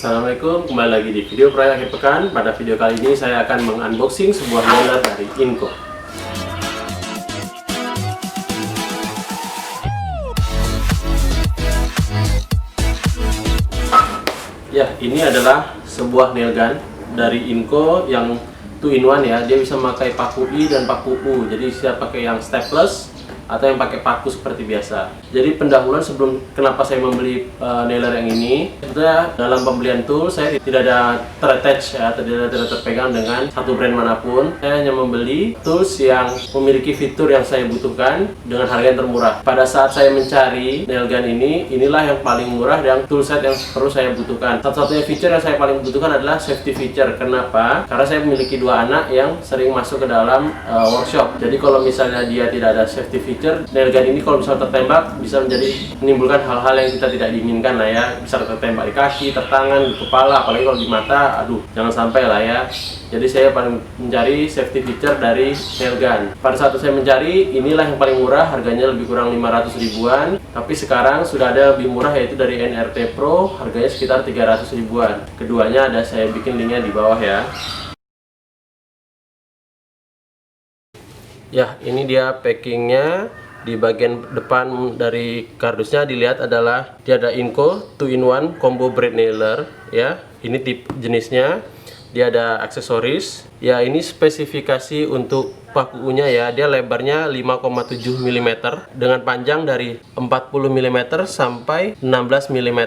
Assalamualaikum, kembali lagi di video proyek akhir pekan. Pada video kali ini saya akan mengunboxing sebuah nailer dari Inco. Ya, ini adalah sebuah nail gun dari Inco yang 2-in-1 ya. Dia bisa memakai paku I dan paku U. Jadi bisa pakai yang stepless atau yang pakai paku seperti biasa. Jadi pendahuluan sebelum kenapa saya membeli nailer yang ini, sebetulnya dalam pembelian tool saya tidak ada terattach ya, tidak terpegang dengan satu brand manapun. Saya hanya membeli tools yang memiliki fitur yang saya butuhkan dengan harga yang termurah. Pada saat saya mencari nail gun ini, inilah yang paling murah dan toolset yang perlu saya butuhkan. Satu-satunya feature yang saya paling butuhkan adalah safety feature. Kenapa? Karena saya memiliki dua anak yang sering masuk ke dalam workshop. Jadi kalau misalnya dia tidak ada safety feature, nail gun ini kalau misalnya tertembak bisa menimbulkan hal-hal yang kita tidak diinginkan lah ya. Bisa tertembak di kaki, tertangan, di kepala, apalagi kalau di mata, aduh jangan sampai lah ya. Jadi saya paling mencari safety feature dari nail gun. Pada saat saya mencari, inilah yang paling murah, harganya lebih kurang 500 ribuan. Tapi sekarang sudah ada lebih murah, yaitu dari NRT Pro, harganya sekitar 300 ribuan. Keduanya ada saya bikin linknya di bawah ya. Ya, ini dia packingnya. Di bagian depan dari kardusnya dilihat adalah dia ada Inco 2-in-1 combo braid nailer ya. Ini tip jenisnya. Dia ada aksesoris. Ya, ini spesifikasi untuk paku-nya ya. Dia lebarnya 5,7 mm dengan panjang dari 40 mm sampai 16 mm.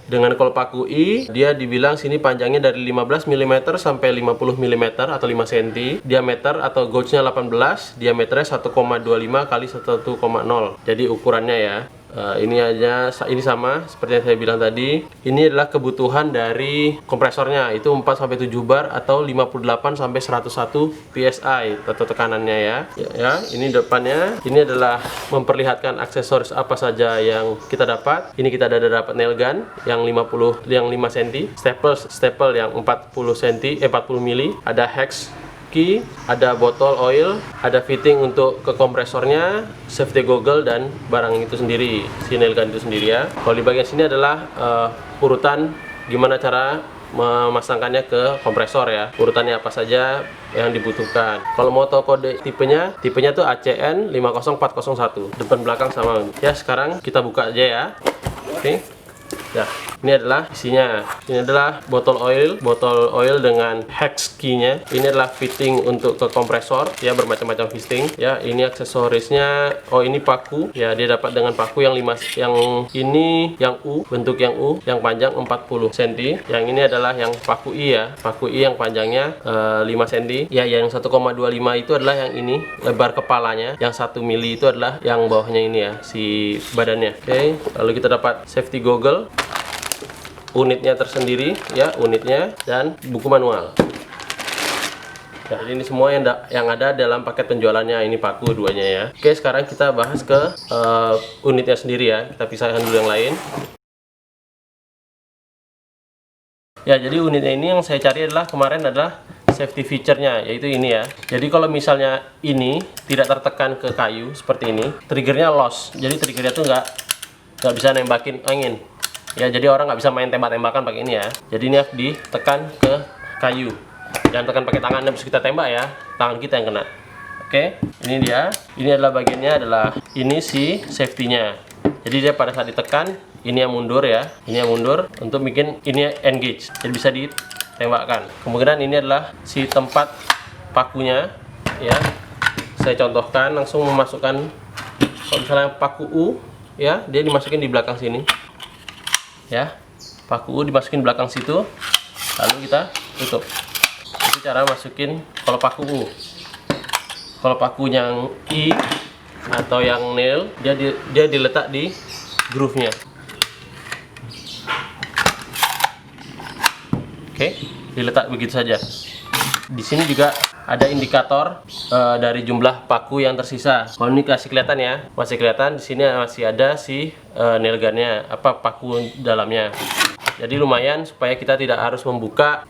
Dengan kalau paku I, dia dibilang sini panjangnya dari 15 mm sampai 50 mm atau 5 cm. Diameter atau gauge-nya 18, diameternya 1,25 kali 1,0. Jadi ukurannya ya. Ini sama seperti yang saya bilang tadi. Ini adalah kebutuhan dari kompresornya, itu 4-7 bar atau 58-101 psi atau tekanannya ya. Ini depannya. Ini adalah memperlihatkan aksesoris apa saja yang kita dapat. Ini kita ada dapat nail gun yang 5 cm, staple yang 40 mili, ada hex key, ada botol oil, ada fitting untuk ke kompresornya, safety goggle dan barang itu sendiri, si nail gun itu sendiri ya. Kalau di bagian sini adalah urutan gimana cara memasangkannya ke kompresor ya. Urutannya apa saja yang dibutuhkan. Kalau mau tahu kode tipenya tuh ACN 50401. Depan belakang sama. Ya, sekarang kita buka aja ya. Oke. Ya, ini adalah isinya. Ini adalah botol oil dengan hex key-nya. Ini adalah fitting untuk ke kompresor ya, bermacam-macam fitting ya. Ini aksesorisnya. Oh, ini paku ya, dia dapat dengan paku yang 5, yang ini yang U, bentuk yang U, yang panjang 40 cm. Yang ini adalah yang paku I ya, paku I yang panjangnya 5 cm ya. Yang 1,25 itu adalah yang ini, lebar kepalanya. Yang 1 mili itu adalah yang bawahnya ini ya, si badannya. Oke, lalu kita dapat safety goggle, unitnya tersendiri ya, unitnya, dan buku manual. Ya, ini semua yang ada dalam paket penjualannya. Ini paku duanya ya. Oke, sekarang kita bahas ke unitnya sendiri ya. Kita pisahkan dulu yang lain. Ya, jadi unitnya ini yang saya cari kemarin adalah safety feature-nya, yaitu ini ya. Jadi kalau misalnya ini tidak tertekan ke kayu seperti ini, triggernya loss. Jadi triggernya tuh nggak bisa nembakin angin. Ya, jadi orang nggak bisa main tembak-tembakan pakai ini ya. Jadi ini harus ditekan ke kayu. Jangan tekan pakai tangan, habis kita tembak ya, tangan kita yang kena. Oke, ini dia. Ini adalah bagiannya, adalah ini si safety-nya. Jadi dia pada saat ditekan, ini yang mundur ya. Ini yang mundur untuk bikin ini engage. Jadi bisa ditembakkan. Kemungkinan ini adalah si tempat pakunya ya. Saya contohkan, langsung memasukkan, kalau misalnya paku U ya, dia dimasukin di belakang sini. Ya, paku dimasukin belakang situ, lalu kita tutup. Itu cara masukin kalau paku U. Kalau paku yang I atau yang nail, dia diletak di groove-nya. Oke, diletak begitu saja. Di sini juga ada indikator dari jumlah paku yang tersisa. Kalau ini kasih kelihatan ya, masih kelihatan. Di sini masih ada si nail gunnya, apa paku dalamnya. Jadi lumayan supaya kita tidak harus membuka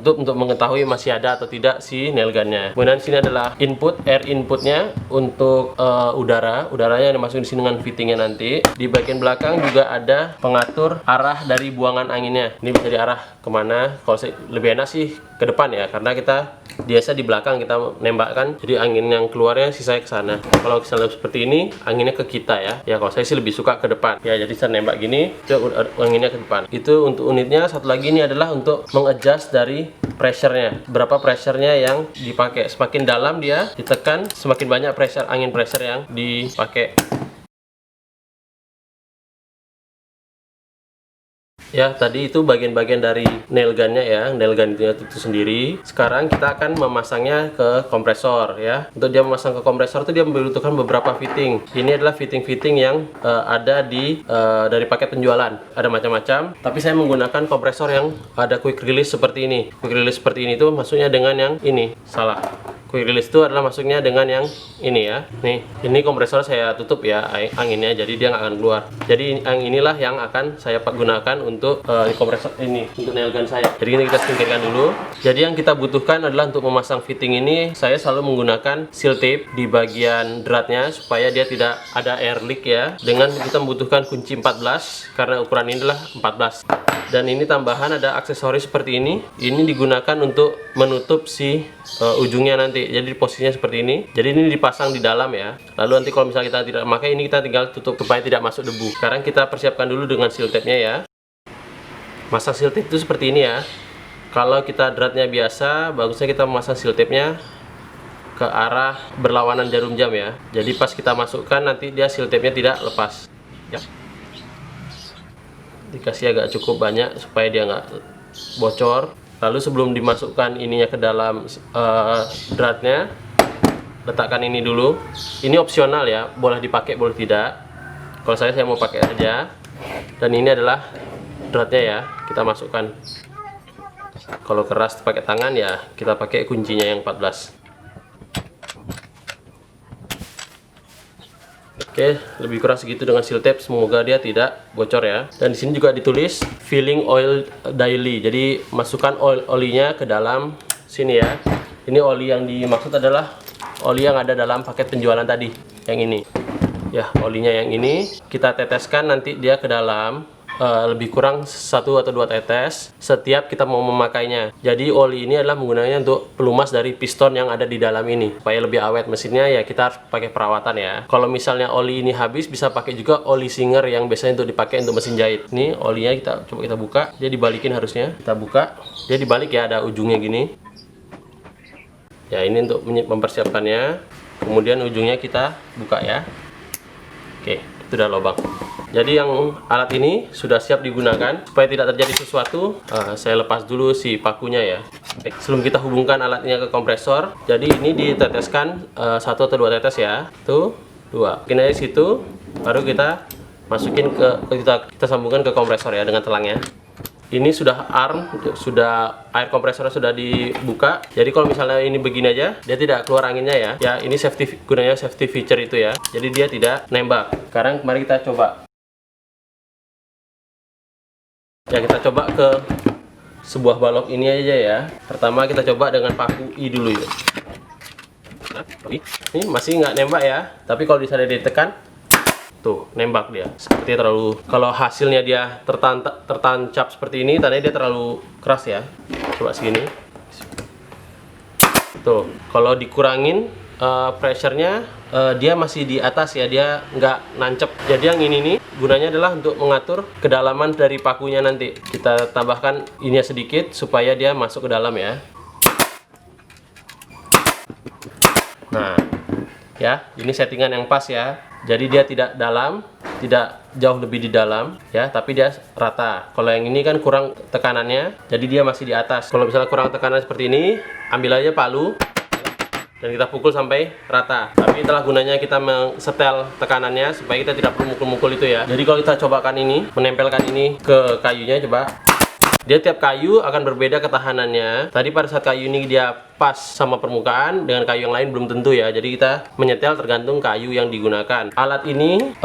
tutup untuk mengetahui masih ada atau tidak si nail gunnya. Kemudian sini adalah input, air inputnya untuk udaranya yang dimasukin di sini dengan fittingnya nanti. Di bagian belakang juga ada pengatur arah dari buangan anginnya. Ini bisa diarah kemana? Kalau lebih enak sih ke depan ya, karena kita biasa di belakang kita nembakkan, jadi angin yang keluarnya sisanya ke sana. Kalau misalnya seperti ini, anginnya ke kita ya. Ya kalau saya sih lebih suka ke depan. Ya jadi saya nembak gini, itu anginnya ke depan. Itu untuk unitnya. Satu lagi ini adalah untuk mengadjust dari pressure-nya. Berapa pressure-nya yang dipakai. Semakin dalam dia ditekan, semakin banyak angin pressure yang dipakai. Ya, tadi itu bagian-bagian dari nail gunnya ya, nail gun itu sendiri. Sekarang kita akan memasangnya ke kompresor ya. Untuk dia memasang ke kompresor itu dia membutuhkan beberapa fitting. Ini adalah fitting-fitting yang ada dari paket penjualan. Ada macam-macam, tapi saya menggunakan kompresor yang ada quick release seperti ini. Quick release seperti ini itu maksudnya dengan yang ini. Salah. Quick release itu adalah masuknya dengan yang ini ya. Nih, ini kompresor saya tutup ya anginnya, jadi dia nggak akan keluar. Jadi yang inilah yang akan saya gunakan untuk kompresor ini, untuk nail gun saya. Jadi ini kita singkirkan dulu. Jadi yang kita butuhkan adalah untuk memasang fitting ini, saya selalu menggunakan seal tape di bagian dratnya supaya dia tidak ada air leak ya. Dengan kita membutuhkan kunci 14 karena ukuran ini adalah 14. Dan ini tambahan ada aksesoris seperti ini. Ini digunakan untuk menutup si ujungnya nanti. Jadi posisinya seperti ini. Jadi ini dipasang di dalam ya. Lalu nanti kalau misalnya kita tidak memakai ini, kita tinggal tutup supaya tidak masuk debu. Sekarang kita persiapkan dulu dengan seal tape-nya ya. Masang seal tape itu seperti ini ya. Kalau kita dratnya biasa, bagusnya kita memasang seal tape-nya ke arah berlawanan jarum jam ya. Jadi pas kita masukkan nanti dia seal tape-nya tidak lepas. Ya. Dikasih agak cukup banyak supaya dia nggak bocor. Lalu sebelum dimasukkan ininya ke dalam dratnya, letakkan ini dulu. Ini opsional ya, boleh dipakai boleh tidak. Kalau saya mau pakai aja. Dan ini adalah dratnya ya, kita masukkan. Kalau keras pakai tangan ya, kita pakai kuncinya yang 14. Oke, lebih kurang segitu dengan seal tape. Semoga dia tidak bocor ya. Dan di sini juga ditulis filling oil daily. Jadi masukkan olinya ke dalam sini ya. Ini oli yang dimaksud adalah oli yang ada dalam paket penjualan tadi, yang ini. Ya, olinya yang ini kita teteskan nanti dia ke dalam. Lebih kurang 1 atau 2 tetes setiap kita mau memakainya. Jadi oli ini adalah menggunakannya untuk pelumas dari piston yang ada di dalam ini supaya lebih awet mesinnya ya. Kita harus pakai perawatan ya. Kalau misalnya oli ini habis, bisa pakai juga oli Singer yang biasanya untuk dipakai untuk mesin jahit. Ini olinya coba kita buka, dia dibalikin harusnya. Kita buka, dia dibalik ya, ada ujungnya gini ya. Ini untuk mempersiapkannya. Kemudian ujungnya kita buka ya. Oke, itu udah lubang. Jadi yang alat ini sudah siap digunakan. Supaya tidak terjadi sesuatu, saya lepas dulu si pakunya ya. Sebelum kita hubungkan alatnya ke kompresor, jadi ini diteteskan 1 atau 2 tetes ya. Tuh, 2. Mungkin aja situ, baru kita masukin kita sambungkan ke kompresor ya dengan telangnya. Ini sudah sudah air kompresornya sudah dibuka. Jadi kalau misalnya ini begini aja, dia tidak keluar anginnya ya. Ya, ini gunanya safety feature itu ya. Jadi dia tidak nembak. Sekarang mari kita coba. Ya, kita coba ke sebuah balok ini aja ya. Pertama kita coba dengan paku I dulu ya. Ini masih nggak nembak ya. Tapi kalau bisa ditekan, tuh nembak dia. Sepertinya terlalu, kalau hasilnya dia tertancap seperti ini, tandanya dia terlalu keras ya. Coba segini. Tuh, kalau dikurangin pressure-nya, dia masih di atas ya, dia nggak nancep. Jadi yang ini nih gunanya adalah untuk mengatur kedalaman dari pakunya nanti. Kita tambahkan ini sedikit supaya dia masuk ke dalam ya. Nah, ya, ini settingan yang pas ya. Jadi dia tidak dalam, tidak jauh lebih di dalam ya, tapi dia rata. Kalau yang ini kan kurang tekanannya, jadi dia masih di atas. Kalau misalnya kurang tekanan seperti ini, ambil aja palu dan kita pukul sampai rata. Tapi itulah gunanya kita setel tekanannya supaya kita tidak perlu mukul-mukul itu ya. Jadi kalau kita cobakan ini, menempelkan ini ke kayunya, coba. Dia tiap kayu akan berbeda ketahanannya. Tadi pada saat kayu ini dia pas sama permukaan, dengan kayu yang lain belum tentu ya. Jadi kita menyetel tergantung kayu yang digunakan. Alat ini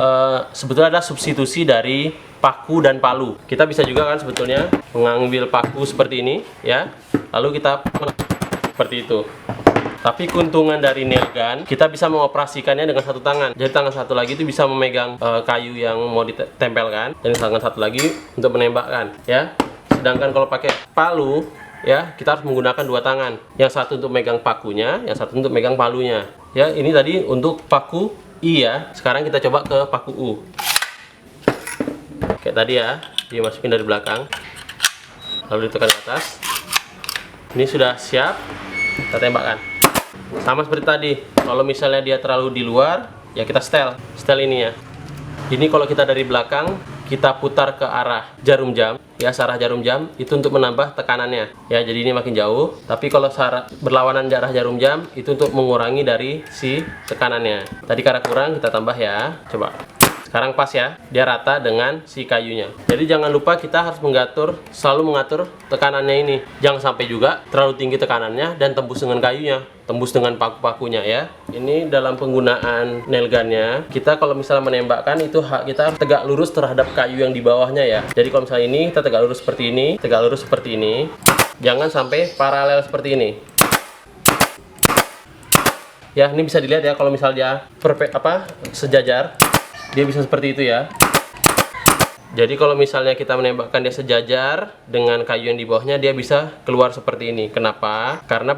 sebetulnya adalah substitusi dari paku dan palu. Kita bisa juga kan sebetulnya mengambil paku seperti ini ya, lalu kita seperti itu. Tapi keuntungan dari nail gun, kita bisa mengoperasikannya dengan satu tangan. Jadi tangan satu lagi itu bisa memegang kayu yang mau ditempelkan, dan tangan satu lagi untuk menembakkan ya. Sedangkan kalau pakai palu ya, kita harus menggunakan dua tangan. Yang satu untuk megang pakunya, yang satu untuk megang palunya. Ya, ini tadi untuk paku I ya. Sekarang kita coba ke paku U. Kayak tadi ya, dimasukin dari belakang, lalu ditekan ke atas. Ini sudah siap, kita tembakkan. Sama seperti tadi, kalau misalnya dia terlalu di luar, ya kita setel ini ya. Ini kalau kita dari belakang, kita putar ke arah jarum jam, ya searah jarum jam, itu untuk menambah tekanannya. Ya, jadi ini makin jauh. Tapi kalau berlawanan arah jarum jam, itu untuk mengurangi dari si tekanannya. Tadi karena kurang, kita tambah ya. Coba. Sekarang pas ya, dia rata dengan si kayunya. Jadi jangan lupa kita harus selalu mengatur tekanannya ini. Jangan sampai juga terlalu tinggi tekanannya dan tembus dengan kayunya, tembus dengan paku-pakunya ya. Ini dalam penggunaan nail gunnya, kita kalau misalnya menembakkan itu kita harus tegak lurus terhadap kayu yang di bawahnya ya. Jadi kalau misalnya ini kita tegak lurus seperti ini, tegak lurus seperti ini. Jangan sampai paralel seperti ini. Ya, ini bisa dilihat ya kalau misalnya sejajar. Dia bisa seperti itu ya. Jadi kalau misalnya kita menembakkan dia sejajar dengan kayu yang di bawahnya, dia bisa keluar seperti ini. Kenapa? Karena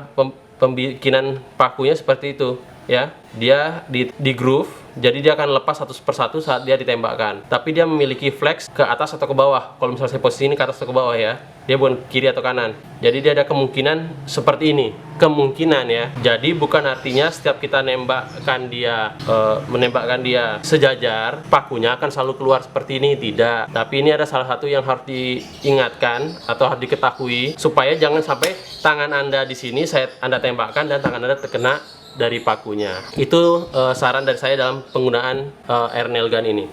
pembikinan pakunya seperti itu ya. Dia di groove, jadi dia akan lepas satu persatu saat dia ditembakkan. Tapi dia memiliki flex ke atas atau ke bawah. Kalau misalnya saya posisi ini ke atas atau ke bawah ya, dia bukan kiri atau kanan. Jadi dia ada kemungkinan seperti ini, kemungkinan ya. Jadi bukan artinya setiap kita menembakkan dia sejajar, pakunya akan selalu keluar seperti ini, tidak. Tapi ini ada salah satu yang harus diingatkan atau harus diketahui, supaya jangan sampai tangan Anda di sini Anda tembakkan dan tangan Anda terkena dari pakunya. Itu saran dari saya dalam penggunaan air nail gun ini.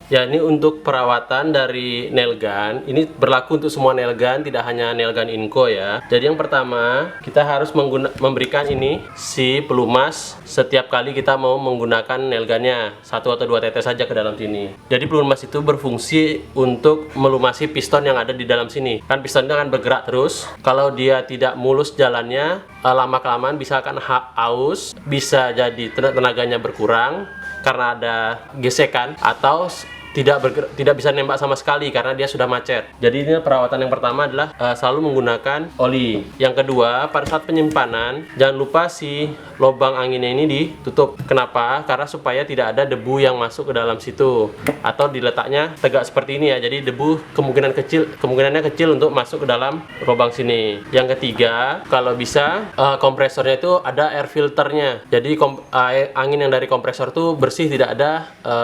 Ya, ini untuk perawatan dari nail gun. Ini berlaku untuk semua nail gun, tidak hanya nail gun Inco ya. Jadi yang pertama, kita harus memberikan ini si pelumas setiap kali kita mau menggunakan nail gunnya. 1 atau 2 tetes saja ke dalam sini. Jadi pelumas itu berfungsi untuk melumasi piston yang ada di dalam sini. Kan pistonnya akan bergerak terus. Kalau dia tidak mulus jalannya, lama-kelamaan bisa akan aus, bisa jadi tenaganya berkurang karena ada gesekan, atau tidak bisa nembak sama sekali karena dia sudah macet. Jadi ini perawatan yang pertama adalah selalu menggunakan oli. Yang kedua, pada saat penyimpanan jangan lupa si lubang anginnya ini ditutup. Kenapa? Karena supaya tidak ada debu yang masuk ke dalam situ, atau diletaknya tegak seperti ini ya. Jadi debu kemungkinannya kecil untuk masuk ke dalam lubang sini. Yang ketiga, kalau bisa kompresornya itu ada air filternya. Jadi angin yang dari kompresor itu bersih, tidak ada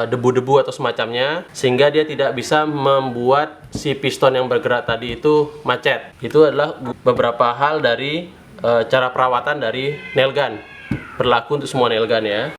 debu-debu atau semacamnya, sehingga dia tidak bisa membuat si piston yang bergerak tadi itu macet. Itu adalah beberapa hal dari cara perawatan dari nail gun. Berlaku untuk semua nail gun ya.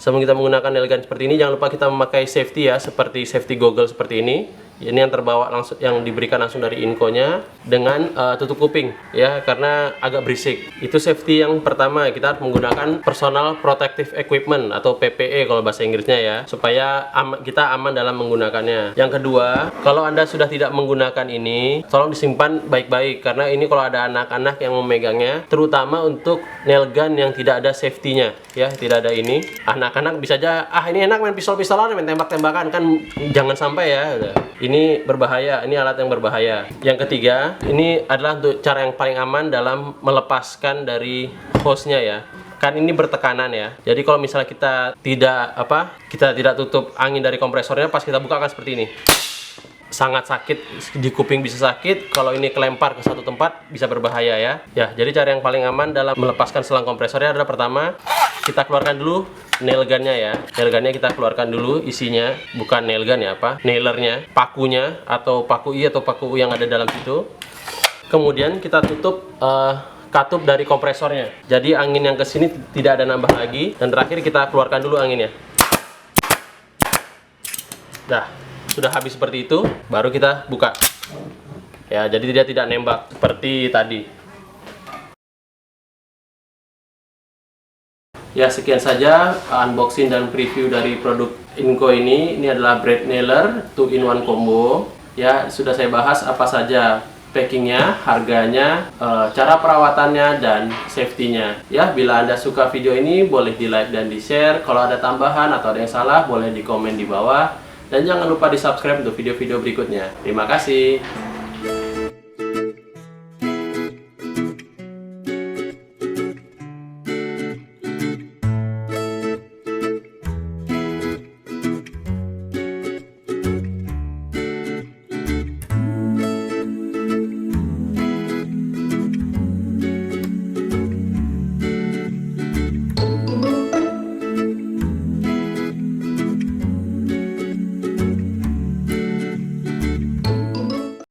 Sebelum kita menggunakan nail gun seperti ini, jangan lupa kita memakai safety ya, seperti safety goggle seperti ini. Ini yang terbawa langsung, yang diberikan langsung dari Inco-nya, dengan tutup kuping ya, karena agak berisik. Itu safety yang pertama. Kita harus menggunakan personal protective equipment atau PPE kalau bahasa Inggrisnya ya, supaya kita aman dalam menggunakannya. Yang kedua, kalau Anda sudah tidak menggunakan ini, tolong disimpan baik-baik, karena ini kalau ada anak-anak yang memegangnya, terutama untuk nail gun yang tidak ada safety-nya ya, tidak ada ini, anak-anak bisa aja, ini enak main pistol-pistolan, main tembak-tembakan, kan jangan sampai ya. Ini berbahaya, ini alat yang berbahaya. Yang ketiga, ini adalah untuk cara yang paling aman dalam melepaskan dari hose-nya ya. Kan ini bertekanan ya. Jadi kalau misalnya kita tidak tutup angin dari kompresornya, pas kita buka kan seperti ini. Sangat sakit, di kuping bisa sakit. Kalau ini kelempar ke satu tempat bisa berbahaya ya. Ya, jadi cara yang paling aman dalam melepaskan selang kompresornya adalah pertama, kita keluarkan dulu nail gunnya ya. Nail gunnya kita keluarkan dulu isinya, bukan nail gun ya, nailernya, pakunya atau paku I atau paku U yang ada dalam situ. Kemudian kita tutup katup dari kompresornya. Jadi angin yang ke sini tidak ada nambah lagi. Dan terakhir kita keluarkan dulu anginnya. Dah, sudah habis seperti itu, baru kita buka. Ya, jadi dia tidak nembak seperti tadi. Ya, sekian saja unboxing dan preview dari produk Inco ini. Ini adalah braid nailer 2-in-1 combo. Ya, sudah saya bahas apa saja packingnya, harganya, cara perawatannya, dan safety-nya. Ya, bila Anda suka video ini, boleh di like dan di share. Kalau ada tambahan atau ada yang salah, boleh di komen di bawah. Dan jangan lupa di subscribe untuk video-video berikutnya. Terima kasih.